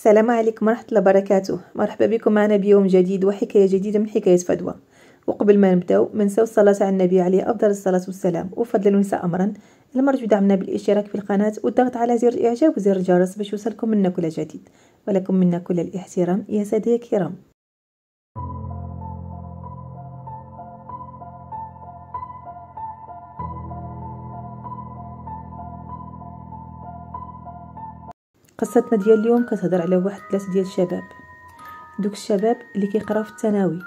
السلام عليكم ورحمة الله وبركاته. مرحبا بكم معنا بيوم جديد وحكاية جديدة من حكاية فدوى. وقبل ما نبداو ما نساو الصلاة على النبي عليه أفضل الصلاة والسلام. وفضلا ونساء أمرا المرجو يدعمنا بالاشتراك في القناة والضغط على زر الإعجاب وزر الجرس باش يوصلكم منا كل جديد. ولكم منا كل الاحترام يا سادة الكرام. قصتنا ديال اليوم كتهضر على واحد 3 ديال الشباب. دوك الشباب اللي كيقراو في الثانوي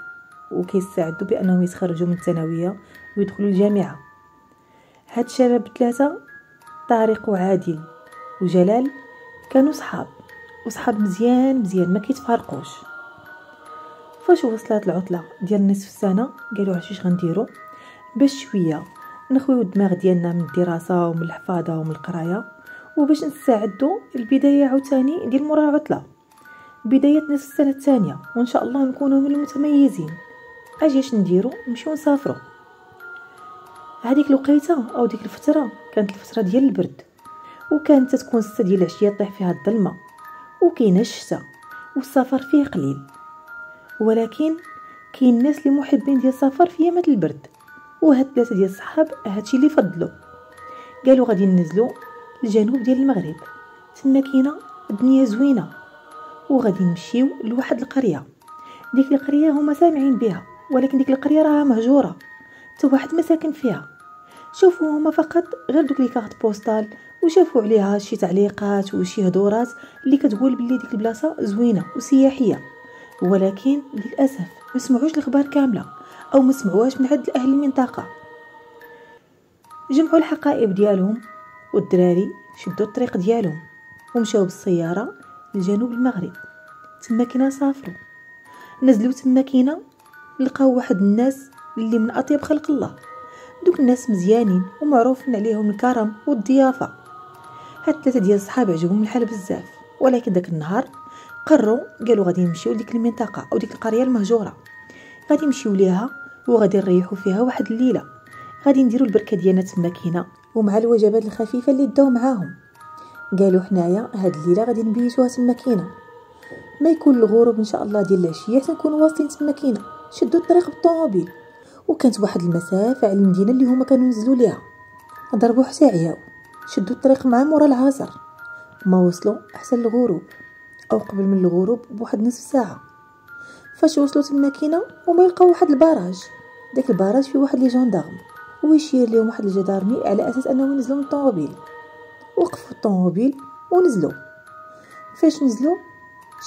وكيستعدوا بانهم يتخرجوا من الثانويه ويدخلوا الجامعه. هاد الشباب 3 طارق وعادل وجلال كانوا صحاب مزيان ما كيتفارقوش. فاش وصلت العطله ديال نصف السنه قالوا عرفتي غنديروا باش شويه نخويو الدماغ ديالنا من الدراسه ومن الحفاظه ومن القرايه وباش نستعدوا البدايه عاوتاني ديال مورا العطله، بدايه نصف السنه الثانيه، وان شاء الله نكونوا من المتميزين. اجيش نديروا نمشيو نسافروا. هذيك الوقيته او ديك الفتره كانت الفتره ديال البرد، وكانت تكون 6 ديال العشيه طيح فيها الظلمه وكاينه الشتاء والسفر فيه قليل. ولكن كاين الناس اللي محبين ديال السفر في ايامات البرد، وهاد 3 ديال الصحاب هادشي اللي فضلوا. قالوا غادي ننزلوا الجنوب ديال المغرب، تما كاينه الدنيا زوينه، وغادي نمشيو لواحد القريه. ديك القريه هما سامعين بها، ولكن ديك القريه راها مهجوره حتى واحد ما ساكن فيها. شوفوا هما فقط غير دوك لي كارت بوستال وشافوا عليها شي تعليقات وشي هضورات اللي كتقول بلي ديك البلاصه زوينه وسياحيه، ولكن للاسف ما سمعوش الاخبار كامله او ما سمعوهاش من عند اهل المنطقه. جمعوا الحقائب ديالهم والدراري شدوا الطريق ديالهم ومشاو بالسياره لجنوب المغرب. تما كنا سافروا، نزلوا تما كنا لقاو واحد الناس اللي من اطيب خلق الله. دوك الناس مزيانين ومعروفين عليهم الكرم والضيافه. هاد 3 ديال الصحاب عجبهم الحال بزاف، ولكن داك النهار قالوا غادي نمشيو لديك المنطقه او ديك القريه المهجوره، غادي نمشيو ليها وغادي نريحوا فيها واحد الليله. غادي نديروا البركه ديالنا تما كنا ومع الوجبات الخفيفه اللي داو معاهم. قالوا حنايا هاد الليله غادي نبيتوها تما كنا، ما يكون الغروب ان شاء الله ديال العشيه حتى نكونوا واصلين تما كنا. شدوا الطريق بالطوموبيل، وكانت واحد المسافه على المدينه اللي هما كانوا نزلوا ليها. ضربوا حتى عياو، شدوا الطريق مع مورا العصر. ما وصلوا حتى الغروب او قبل من الغروب بواحد نصف ساعه. فاش وصلوا تما كنا وما يلقاو واحد البراج. داك البراج فيه واحد لي جندارم ويشير لهم واحد الجدارمي على اساس انهم ينزلوا من الطوموبيل. وقفوا الطوموبيل ونزلوا. فاش نزلوا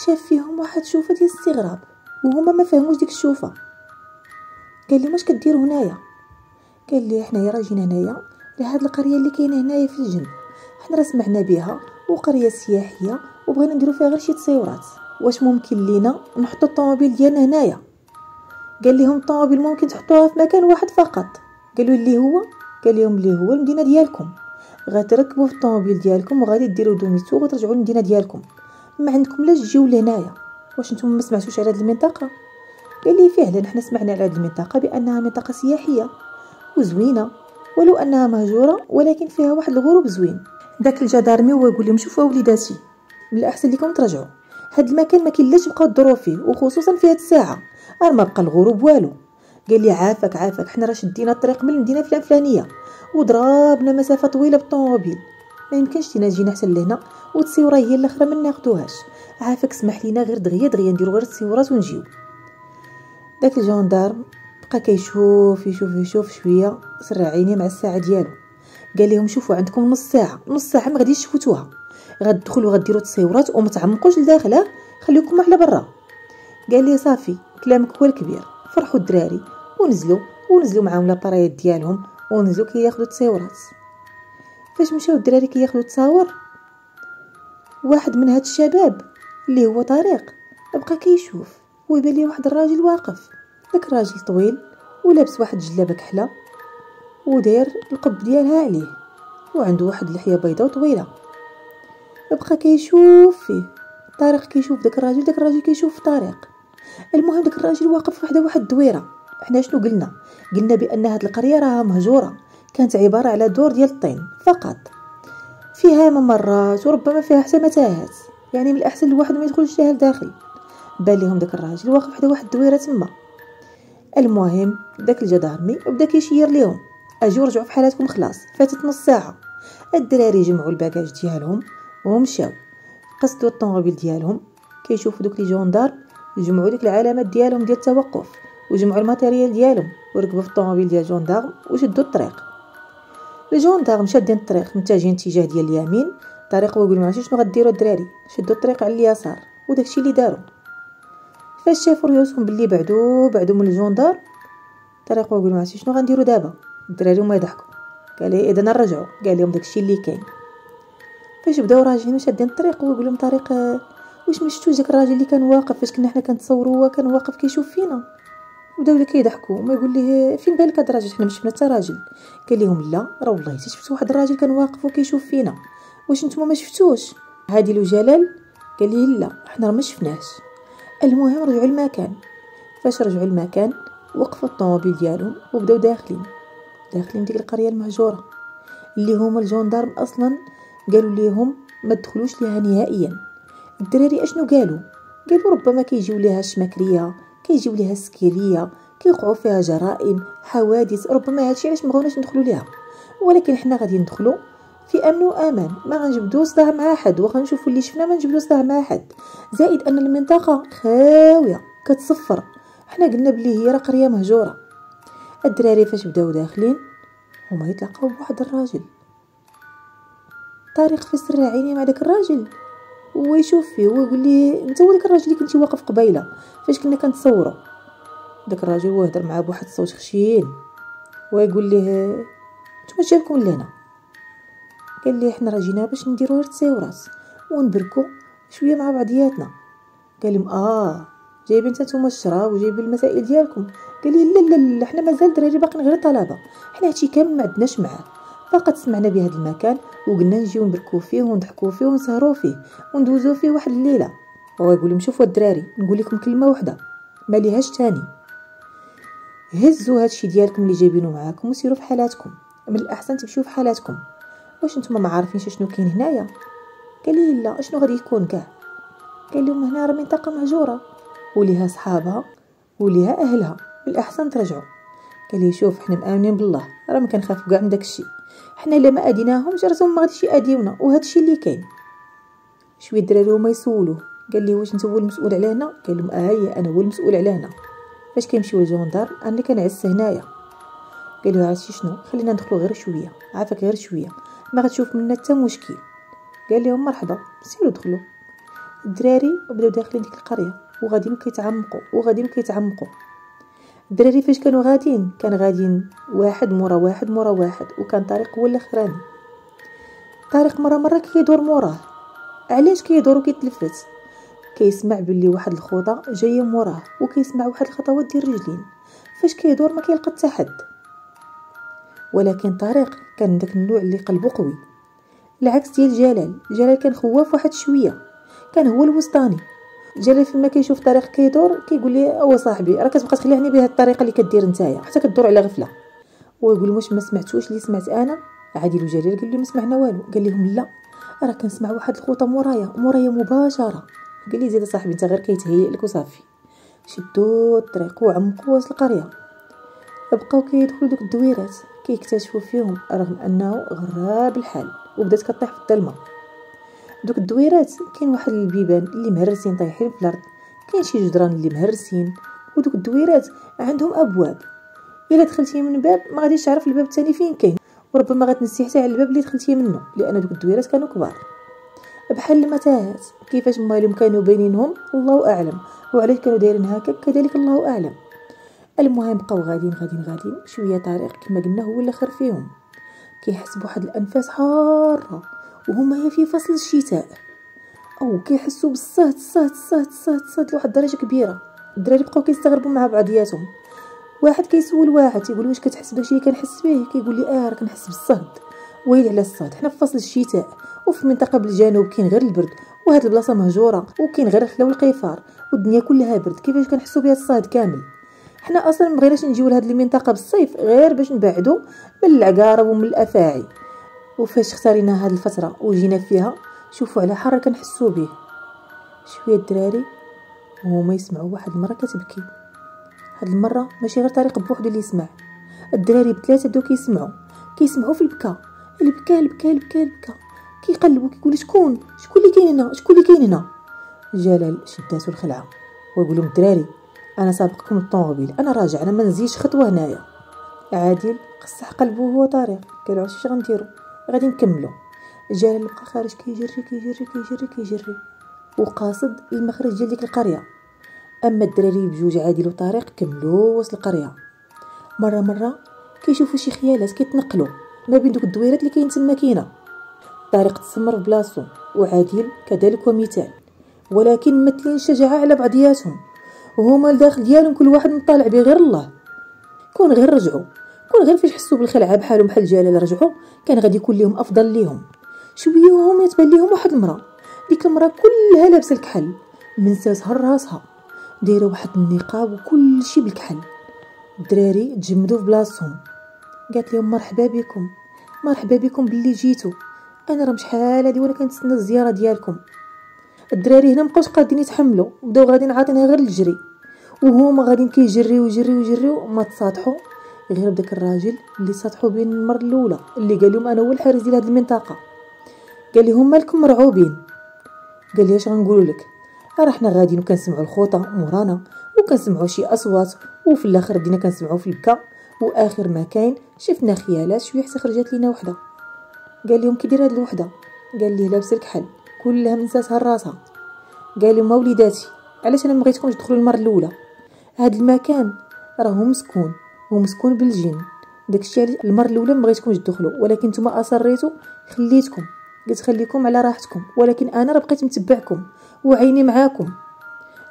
شاف فيهم واحد شوفه ديال الاستغراب وهما ما فهموش ديك الشوفه. قال لي واش كديروا هنايا؟ قال لي حنايا راه جينا هنايا لهاد القريه اللي كاينه هنايا في الجنب، حنا راه سمعنا بها وقريه سياحيه وبغينا نديروا فيها غير شي تصويرات، واش ممكن لينا نحطوا الطوموبيل ديالنا هنايا؟ قال لهم الطوموبيل ممكن تحطوها في مكان واحد فقط. قالوا اللي هو؟ قال لهم اللي هو المدينه ديالكم، غتركبوا في الطوموبيل ديالكم وغادي ديروا دوميتو وترجعوا للمدينه ديالكم، ما عندكم لا تجيو لهنايا. واش نتوما ما سمعتوش على هذه المنطقه؟ قال لي فعلا حنا سمعنا على هذه المنطقه بانها منطقه سياحيه وزوينه، ولو انها مهجوره ولكن فيها واحد الغروب زوين. داك الجدارمي هو يقول لهم شوفوا وليداتي، من الاحسن لكم ترجعوا، هذا المكان ما كاين لاش تبقاو تضروا فيه، وخصوصا في هذه الساعه راه ما بقى الغروب والو. قال لي عافاك حنا راه شدينا الطريق من المدينه الفلانيه وضربنا مسافه طويله بالطوموبيل، ما يمكنش لينا جينا حتى لهنا والتصويره هي الاخرى ما ناخذوهاش. عافاك سمح لينا غير دغيا نديروا غير التصويرات ونجيو. داك الجندارم بقى كيشوف يشوف شويه، سرع عينيه مع الساعه ديالو. قال لهم شوفوا عندكم نص ساعه ما غاديش تفوتوها، غتدخلوا غديروا التصويرات وما تعمقوش لداخل، خليكم على برا. قال لي صافي كلامك هو الكبير. فرحوا الدراري ونزلوا معاهم لاباريات ديالهم ونزلوا كياخذوا التصويرات. فاش مشاو الدراري كياخذوا التصاور، واحد من هاد الشباب اللي هو طارق بقى كيشوف ويبان ليه واحد الراجل واقف. داك الراجل طويل ولابس واحد الجلابه كحله وداير القب ديالها عليه وعنده واحد اللحيه بيضاء وطويله. بقى كيشوف فيه طارق، كيشوف داك الراجل كيشوف طارق. المهم داك الراجل واقف وحده واحد الدويره. حنا شنو قلنا بان هاد القريه راها مهجوره، كانت عباره على دور ديال الطين فقط، فيها ممرات وربما فيها حتى متاهات. يعني من الاحسن الواحد ما يدخلش لها لداخل. بان ليهم داك الراجل واقف حدا واحد الدويره تما. المهم داك الجدارمي وبدا كيشير ليهم، اجيو رجعوا في حالاتكم خلاص، فاتت نص ساعه. الدراري جمعوا الباكاج ديالهم ومشاو، قصدوا الطوموبيل ديالهم. كيشوفوا دوك لي جوندار جمعوا ديك العلامات ديالهم ديال التوقف وجمعوا الماتيريال ديالهم وركبوا في الطوموبيل ديال الجوندار وشدوا الطريق. الجوندار شادين الطريق متجهين اتجاه ديال اليمين. طريق ويقول ما عرفتش شنو غديروا الدراري، شدوا الطريق على اليسار وداكشي اللي داروا. فاش شافوا ريوسهم باللي بعدوا من الجوندار، طريق ويقول ما عرفتش شنو غنديروا دابا. الدراري هما يضحكوا، قال لي اذا نرجعوا، قال لهم داكشي اللي كاين. فاش بداو راجعين وشادين الطريق ويقول لهم طريق واش ما شفتوش داك الراجل اللي كان واقف فاش كنا حنا كنتصوروا، هو كان واقف كيشوف فينا. بداو كيضحكوا وما يقول ليه فين بالك هاد الراجل، حنا ما شفنا حتى راجل. قال لهم لا راه والله حتى شفت واحد الراجل كان واقف وكيشوف فينا، واش نتوما ما شفتوش؟ هادي لو جلال قال ليه لا حنا راه ما شفناش. المهم رجعوا المكان. فاش رجعوا المكان وقفوا الطوموبيل ديالهم وبداو داخلين ديك القريه المهجوره اللي هما الجندارم اصلا قالوا ليهم ما تدخلوش ليها نهائيا. الدراري اشنو قالوا ربما كيجيو ليها الشماكريه، كيجيو ليها السكيريه، كيوقعوا فيها جرائم حوادث، ربما هادشي علاش ما بغاوناش ندخلوا ليها. ولكن حنا غادي ندخلوا في امن وامان، ما غنجبدوا صداع مع حد، واخا نشوفوا اللي شفنا ما نجبدوا صداع مع حد. زائد ان المنطقه خاويه كتصفر، حنا قلنا بلي هي راه قريه مهجوره. الدراري فاش بداو داخلين هما يتلاقاو بواحد الراجل. طارق فسر عينيه مع داك الراجل ويشوف فيه ويقول لي انت هو داك الراجل اللي كنتي واقف قبيله فاش كنا كنتصوروا. داك الراجل وهضر معاه بواحد الصوت خشين ويقول ليه نتوما جابكم لهنا؟ قال لي حنا راه جينا باش نديروا غير تصاورات ونبركوا شويه مع بعضياتنا. قال لهم جايبين نتوما الشراب وجايبين المسائل ديالكم؟ قال لي لا حنا مازال دراري باقيين غير طلبه، حنا هادشي كامل ما عندناش معاه، فقط سمعنا بهذا المكان وقلنا نجيو نبركوا فيه ونضحكوا فيه ونسهروا فيه وندوزوا فيه واحد الليله. هو يقول لهم شوفوا الدراري نقول لكم كلمه واحده ما ليهاش تاني، هزوا هادشي ديالكم اللي جايبينه معاكم وسيروا في حالاتكم، من الاحسن تمشيو في حالاتكم. واش نتوما ما عارفينش شنو كاين هنايا؟ قال لي لا اشنو غادي يكون كاع؟ قال لهم هنا راه منطقه مهجوره وليها صحابها وليها اهلها، بالاحسن ترجعوا. قال لي شوف حنا مآمنين بالله راه ما كنخافوا كاع من داكشي، حنا الا ما اديناهمش راسهم ما غاديش ياديونا وهادشي اللي كاين. شويه الدراري هما يسولوه قال لي واش انت هو المسؤول على هنا؟ قال لهم هي انا هو المسؤول على هنا. فاش كيمشيو الجندار انا كنعس هنايا. قال له عرفتي شنو خلينا ندخلوا غير شويه، عافاك غير شويه ما غتشوف منا حتى مشكل. قال لهم مرحبا سيروا دخلوا. الدراري وبداو داخلين ديك القريه وغاديين كيتعمقوا. الدراري فاش كانوا غاديين كان غاديين واحد مورا واحد وكان طارق هو الاخراني. طارق مره كيدور موراه. علاش كيدور وكيتلفت؟ كيسمع باللي واحد الخوطه جايه موراه وكيسمع واحد الخطوات ديال الرجلين. فاش كيدور ما كيلقى حتى حد. ولكن طارق كان داك النوع اللي قلبه قوي، العكس ديال جلال كان خواف واحد شويه، كان هو الوسطاني. جلال فيما كيشوف طارق كيدور كيقول لي او صاحبي راه كتبقى تخلعني بهذه الطريقه اللي كدير نتايا حتى كدور على غفله. ويقول واش ما سمعتوش اللي سمعت انا؟ عادل وجلال قال لي ما سمعنا والو. قال لهم لا راه كنسمع واحد الخوطه مورايا مباشره. قال لي زيد صاحبي انت غير كيتهيأ لك وصافي. شدوا الطريق وعمقوا وسط القريه، بقاو كيدخلوا دوك الدويرات كيكتشفوا فيهم رغم انه غراب الحال وبدات كطيح في الظلمه. دوك الدويرات كاين واحد البيبان اللي مهرسين طايحين في الارض، كاين شي جدران اللي مهرسين، ودوك الدويرات عندهم ابواب. الا دخلتي من باب ما غاديش تعرف الباب الثاني فين كاين، وربما غتنسي حتى على الباب اللي دخلتي منه لان دوك الدويرات كانوا كبار بحال المتاهات. كيفاش مالهم كانوا بينهم الله اعلم، وعلاش كانوا دايرين هكا كذلك الله اعلم. المهم بقاو غاديين شويه. طارق كما قلنا هو الاخر فيهم، كيحس بواحد الانفاس حاره وهما في فصل الشتاء، او كيحسوا بالصهد لواحد الدرجه كبيره. الدراري بقاو كيستغربوا مع بعضياتهم، واحد كيسول واحد تيقول واش كتحس بشي كنحس به؟ كيقول لي راه كنحس بالصهد. ويلي على الصهد، حنا في فصل الشتاء وفي المنطقه بالجنوب كاين غير البرد، وهاد البلاصه مهجوره وكاين غير الخلا والقفار والدنيا كلها برد، كيفاش كنحسوا بها الصهد كامل؟ حنا اصلا ما بغيناش نجيو لهاد المنطقه بالصيف غير باش نبعدوا من العقارب ومن الافاعي. وفاش اختارينا هاد الفتره وجينا فيها شوفوا على حر كنحسوا به. شويه الدراري وهما يسمعوا واحد المره كتبكي. هاد المره ماشي غير طريق بوحدو اللي يسمع، الدراري بثلاثه بداو كيسمعوا في البكا، البكا كيقلبوا كيقولوا شكون اللي كاين هنا. جلال شداتو الخلعه ويقول لهم الدراري انا سابقكم الطوموبيل، انا راجع، انا ما نزيدش خطوه هنايا. عادل قصح قلبه وهو طريق، قالوا اش غنديروا، غادي نكملوا. جلال بقى خارج كيجري وقاصد المخرج ديال ديك القريه. اما الدراري بجوج عادل وطارق كملوا وسط القريه. مره كيشوفوا شي خيالات كيتنقلوا ما بين دوك الدويرات اللي كاين تما كاينه. طارق تسمر في بلاصتو وعادل كذلك ومثال، ولكن ممثلين الشجاعه على بعضياتهم، وهما الداخل ديالهم كل واحد مطالع بغير الله. كون غير رجعوا، كون غير فاش حسوا بالخلعه بحالهم بحال جلال رجعوا، كان غادي يكون لهم افضل ليهم. شويه وهم يتبان لهم واحد المراه، ديك المراه كلها لابسه الكحل، من ساسها لراسها دايره واحد النقاب وكل شيء بالكحل. الدراري تجمدوا في بلاصتهم، قالت لهم مرحبا بكم باللي جيتوا، انا راه شحال هادي وانا كنتسنى الزياره ديالكم. الدراري هنا مابقاوش قادين يتحملوا، بداو غاديين عاطينها غير الجري، وهما غاديين كيجريو ما تصاطحوا غير بداك الراجل اللي صاطحوا بين المره الاولى، اللي قال لهم انا هو الحارس ديال هذه المنطقه. قال لهم مالكم مرعوبين؟ قال لي اش غنقول لك، راه حنا غاديين وكنسمعوا الخوطه مورانا وكنسمعوا شي اصوات، وفي الاخر بدينا كنسمعوا في البكا، واخر ما كاين شفنا خيالات. شويه حتى خرجت لينا وحده. قال لهم كي داير هاد الوحده؟ قال لي لابسه الكحل كلها من ساسها لراسها. قال لهم وليداتي علاش انا ما بغيتكمش تدخلوا المره الاولى، هاد المكان راه مسكون بالجن، داكشي علاش المره الاولى ما بغيتكمش تدخلوا، ولكن نتوما اصريتوا خليتكم، قلت خليكم على راحتكم، ولكن انا راه بقيت متبعكم وعيني معاكم،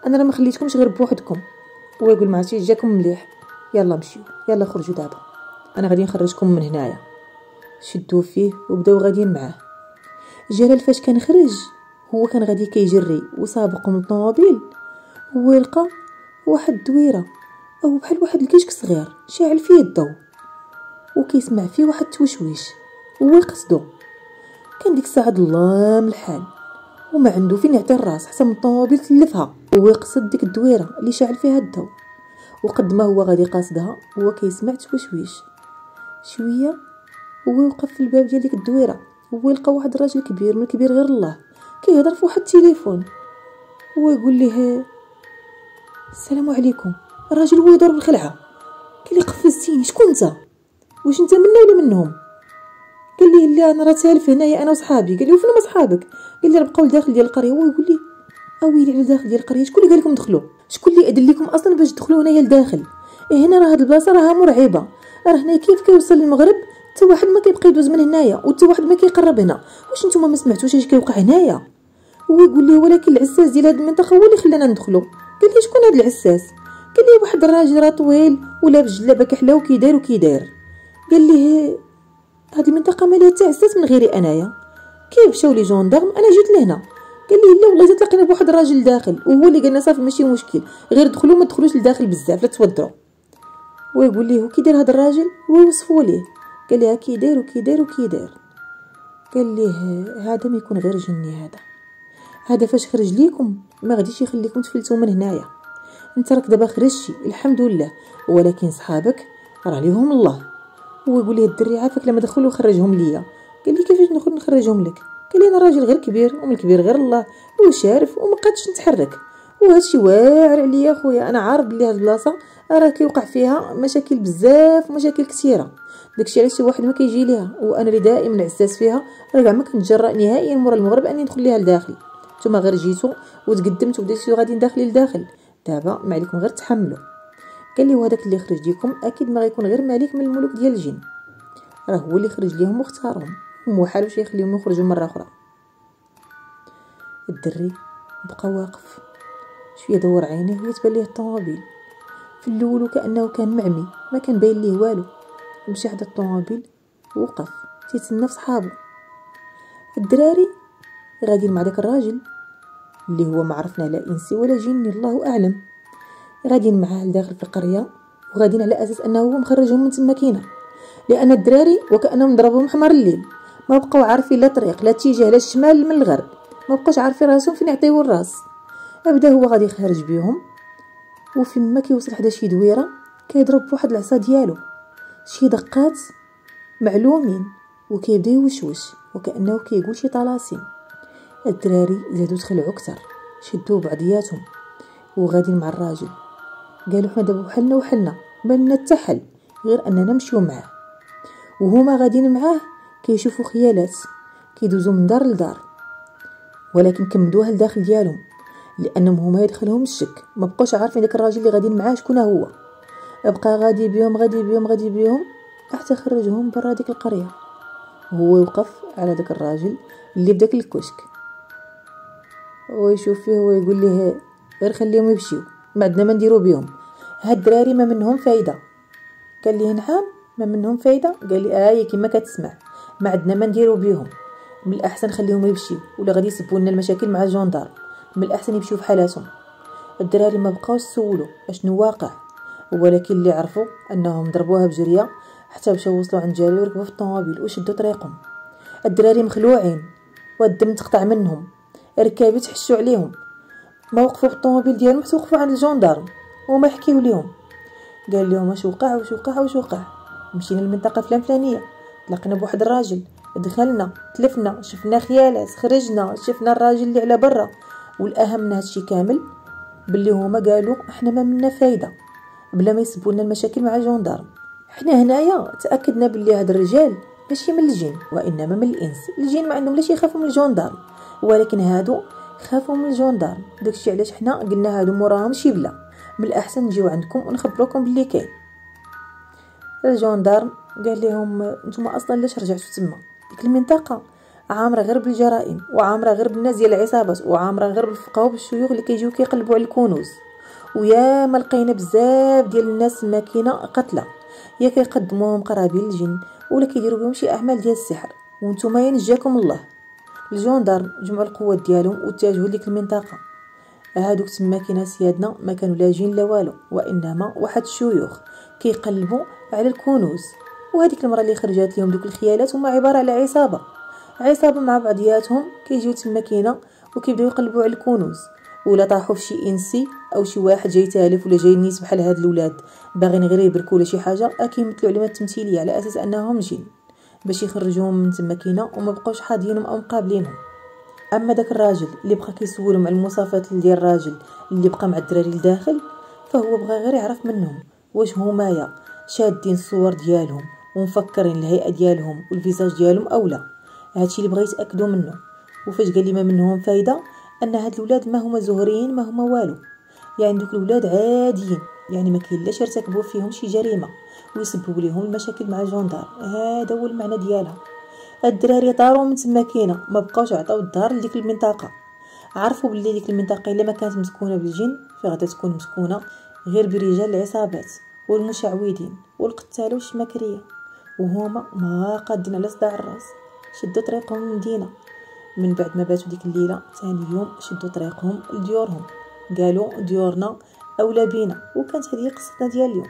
انا راه ما خليتكمش غير بوحدكم. ويقول ما عرفتش جاكم مليح، يلا مشيو، يلا خرجوا دابا، انا غادي نخرجكم من هنايا. شدوا فيه وبداو غاديين معاه. جلال فاش كان خرج هو كان غادي كيجري وسابقهم الطوموبيل، هو يلقى واحد الدويره او بحال واحد الكشك صغير شاعل فيه الضوء وكيسمع فيه واحد التوشويش، هو يقصدو. كان ديك الساعه ظلام الحال وما عنده فين يعطي الراس حتى من الطوموبيل تلفها، هو يقصد ديك الدويره اللي شاعل فيها الضوء. وقد ما هو غادي قاصدها هو كيسمع توشويش. شويه هو يوقف في الباب ديال ديك الدويره، هو يلقى واحد الراجل كبير من كبير غير الله كيهضر في واحد التليفون. هو يقول ليه السلام عليكم. الراجل هو يضرب الخلعه، قال لي قفزتيني، شكون انت؟ واش انت منا ولا منهم؟ قال لي لا انا راه سالف هنايا انا وصحابي. قال لي وفين هما صحابك؟ قال لي راه بقاو لداخل ديال القريه. هو يقول لي اويلي على داخل ديال القريه، شكون اللي قال لكم دخلوا؟ شكون اللي اذن لكم اصلا باش تدخلوا هنايا لداخل؟ هنا راه هاد البلاصه راها مرعبه، راه هنا كيف كيوصل المغرب حتى واحد ما كيبقى يدوز من هنايا وحتى واحد ما كيقرب هنا. واش نتوما ما سمعتوش اش كيوقع هنايا؟ هو يقول لي ولكن العساس ديال هاد المنطقه هو اللي خلانا ندخلوا. قال لي شكون هاد العساس؟ قال لي واحد الراجل راه طويل ولابس جلابه كحله وكيداير. قال لي هاد المنطقه ما ليها حتى عساس من غيري انايا، كيف مشاو لي جوندارم انا جيت لهنا. قال لي لا والله تلاقينا بواحد الراجل داخل وهو اللي قالنا صافي ماشي مشكل، غير دخلوا ما تدخلوش لداخل بزاف لا توضروا. ويقول ليه كي داير هاد الراجل ويوصفوا ليه. قال لي كيداير. قال ليه هذا ما يكون غير جني، هذا فاش خرج ليكم ما غاديش يخليكم تفلتوا من هنايا. انت راك دابا خرجتي الحمد لله، ولكن صحابك راه عليهم الله. هو يقول ليه الدري عافاك لما دخلوا خرجهم ليا. قال لي كيفاش ندخل نخرجهم لك؟ قال لي انا راجل غير كبير ومن الكبير غير الله وشارف وما قادش نتحرك، وهادشي واعر عليا خويا. انا عارف بلي هاد البلاصه راه كيوقع فيها مشاكل بزاف ومشاكل كثيره، داكشي علاش شي واحد ما كيجي ليها، وانا اللي دائما عزاز فيها راه كاع ما كنتجرأ نهائيا مورا المغرب اني ندخل ليها لداخل. نتوما غير جيتو وتقدمتوا وبديتو غادي داخلين لداخل، دابا ما عليكم غير تحملوا. قال لي وهداك اللي خرج ليكم اكيد ما غيكون غير ملك من الملوك ديال الجن، راه هو اللي خرج ليهم واختارهم ومحال واش يخليهم يخرجوا مره اخرى. الدري بقى واقف شويه دور عينيه ويتبان ليه الطوموبيل. في الاول وكانه كان معمي ما كان باين ليه والو، مشى حدا الطوموبيل ووقف تيتسنى في صحابو. الدراري غاديين مع داك الراجل اللي هو ما عرفنا لا انسي ولا جني الله اعلم، غاديين معاه لداخل في القريه وغاديين على اساس انه هو مخرجهم من تما كينا، لان الدراري وكانهم ضربهم حمار الليل، ما بقاو عارفين لا طريق لا اتجاه لا الشمال من الغرب، ما بقاوش عارفين راسهم فين يعطيو الراس. بدا هو غادي يخرج بيهم، وفيما كيوصل حدا شي دويره كيضرب بواحد العصا ديالو شي دقات معلومين، وكيبدا يوشوش وكانه كيقول شي طلاسم. الدراري زادو تخلعوا اكثر، شدوا بعضياتهم وغادي مع الراجل. قالوا حنا دابا وحلنا ما لنا حتى حل غير اننا نمشيو معاه. وهما غاديين معاه كيشوفوا خيالات كيدوزوا من دار لدار، ولكن كمدوها لداخل ديالهم لانهم هما يدخلهم الشك، ما بقوش عارفين داك الراجل اللي غاديين معاه شكون هو. بقى غادي بيهم حتى خرجهم برا ديك القريه. وهو يوقف على داك الراجل اللي بداك الكشك ويشوف فيه ويقول ليه غير خليهم يمشيو، ما عندنا ما نديرو بهم، هاد الدراري ما منهم فايده. قال ليه نعم ما منهم فايده؟ قال لي كما كتسمع، ما عندنا ما نديرو بهم، من الاحسن خليهم يمشيو ولا غادي يسبوا لنا المشاكل مع الجندار، من الاحسن يمشيو في حالاتهم. الدراري ما بقاوش سولوا اشنو واقع، ولكن اللي عرفوا انهم ضربوها بجريه حتى مشاو وصلوا عند جاري وركبوا في الطوموبيل وشدوا طريقهم. الدراري مخلوعين والدم تقطع منهم، ركابي تحشوا عليهم، ما وقفوا بالطوموبيل ديالهم حتى وقفوا عند الجندار وما حكيو ليهم. قال لهم واش وقع. مشينا للمنطقه فلانيه، تلاقينا بواحد الراجل، دخلنا تلفنا شفنا خيالات، خرجنا شفنا الراجل اللي على برا. والاهم من هادشي كامل باللي هما قالوا احنا ما منا فايده بلا ما يسبوا لنا المشاكل مع الجندار. احنا هنايا تاكدنا باللي هاد الرجال ماشي من الجن وانما من الانس. الجن ما عندهم لا شي يخافوا من الجندار، ولكن هادو خافوا من الجندار. داكشي علاش حنا قلنا هادو موراهم شي بلا، من الاحسن نجيو عندكم ونخبروكم باللي كاين. الجندار قال لهم نتوما اصلا علاش رجعتوا تما؟ ديك المنطقه عامره غير بالجرائم وعامره غير بالناس ديال العصابات وعامره غير بالفقهاء وبالشيوخ اللي كيجيو كيقلبوا على الكنوز. ويا ما لقينا بزاف ديال الناس ماكينه قتله، يا كيقدموهم قرابين الجن ولا كيديروا بهم شي اعمال ديال السحر، وانتم ينجاكم الله. الجندار جمعوا القوات ديالهم واتجهوا لديك المنطقه. هادوك تما كاين سيادنا ما كانوا لا جن لا والو، وانما واحد الشيوخ كيقلبوا على الكنوز. وهذيك المره اللي خرجات لهم دوك الخيالات هما عباره على عصابه مع بعضياتهم كيجيو تما كاينه وكيبداو يقلبوا على الكنوز. ولا طاحوا في شي انسي او شي واحد جاي تالف ولا جاي نيس بحال هاد الاولاد باغيين غير يبركوا ولا شي حاجه، كيمثلوا علامات تمثيليه على اساس انهم جن باش يخرجوهم من تما كاينه وما بقاوش حاضينهم او مقابلينهم. اما داك الراجل اللي بقى كيسولهم على المواصفات ديال الراجل اللي بقى مع الدراري لداخل، فهو بغى غير يعرف منهم واش همايا شادين الصور ديالهم ومفكرين الهيئه ديالهم والفيزاج ديالهم او لا. هادشي اللي بغى يتاكدوا منه. وفاش قال لي ما منهم فايده، ان هاد الاولاد ما هما زهريين ما هما والو، يعني دوك الاولاد عاديين، يعني ما كاين لاش يرتكبوا فيهم شي جريمه ويسببوا ليهم المشاكل مع الجندار. هذا هو المعنى ديالها. الدراري طاروا من تما كاينه، ما بقاوش عطاو الظهر لديك المنطقه. عرفوا باللي ديك المنطقه الا ما كانت مسكونه بالجن فغادا تكون مسكونه غير برجال العصابات والمشعوذين والقتال والشماكريه، وهما ما قادين على صداع الراس. شدوا طريقهم للمدينه. من بعد ما باتوا ديك الليله ثاني يوم شدوا طريقهم لديورهم، قالوا ديورنا اولى بينا. وكانت هذه قصتنا ديال اليوم.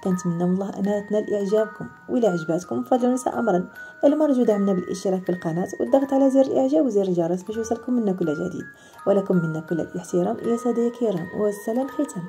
كنتمنى من الله انها تنال اعجابكم، والى عجباتكم فضلوا نساء امرا المرجو دعمنا بالاشتراك في القناه والضغط على زر الاعجاب وزر الجرس باش يوصلكم منا كل جديد. ولكم منا كل الاحترام يا سادة يا كرام، والسلام ختام.